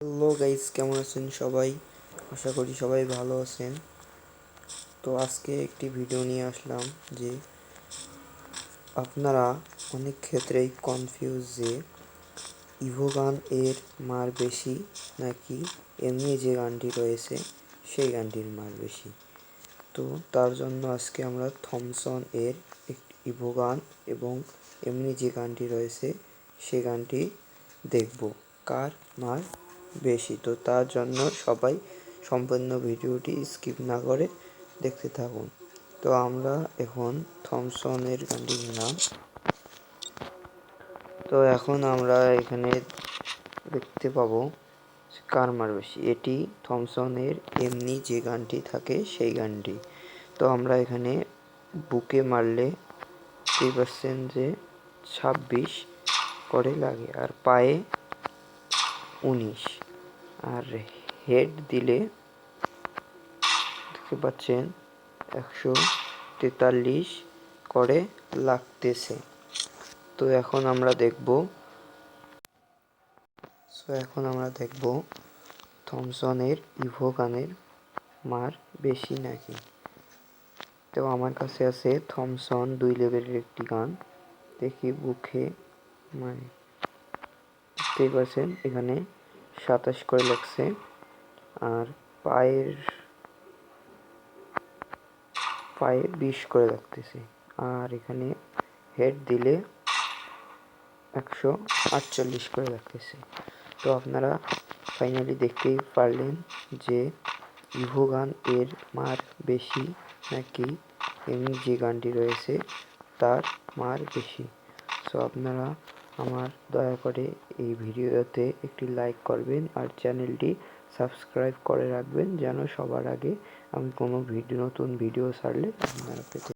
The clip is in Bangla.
হ্যালো গাইস, কেমন আছেন সবাই? আশা করি সবাই ভালো আছেন। তো আজকে একটি ভিডিও নিয়ে আসলাম যে আপনারা অনেক ক্ষেত্রেই কনফিউজ যে ইভো গান এর মার বেশি নাকি এমনি যে গানটি রয়েছে সেই গানটির মার বেশি। তো তার জন্য আজকে আমরা থমসন এর একটি ইভো গান এবং এমনি যে গানটি রয়েছে সেই গানটি দেখব কার মার বেশি। তো তার জন্য সবাই সম্পূর্ণ ভিডিওটি স্কিপ না করে দেখতে থাকুন। তো আমরা এখন থমসনের গানটি নিলাম। তো এখন আমরা এখানে দেখতে পাবো কার মার বেশি। এটি থমসনের এমনি যে গানটি থাকে সেই গানটি। তো আমরা এখানে বুকে মারলে 3% যে 26 করে লাগে, আর পায়ে 19, আর হেড দিলে দেখতে পাচ্ছেন 143 করে লাগতেছে। তো এখন আমরা দেখব থমসনের ইভো গানের মার বেশি নাকি। তো আমার কাছে আছে থমসন 2 লেভেলের একটি গান। দেখি বুকে মানে দেখতেই পাচ্ছেন এখানে 27 করে লাগছে, আর পায়ে 20 করে লাগতেছে, আর এখানে হেড দিলে 148 করে লাগতেছে। তো আপনারা ফাইনালি দেখতেই পারলেন যে ইভো গান এর মার বেশি নাকি এমনি যে গানটি রয়েছে তার মার বেশি। সো আপনারা আমার দয়া করে এই ভিডিওতে একটি লাইক করবেন আর চ্যানেলটি সাবস্ক্রাইব করে রাখবেন যেন সবার আগে আমি কোনো নতুন ভিডিও ছাড়লে আপনারা পেতে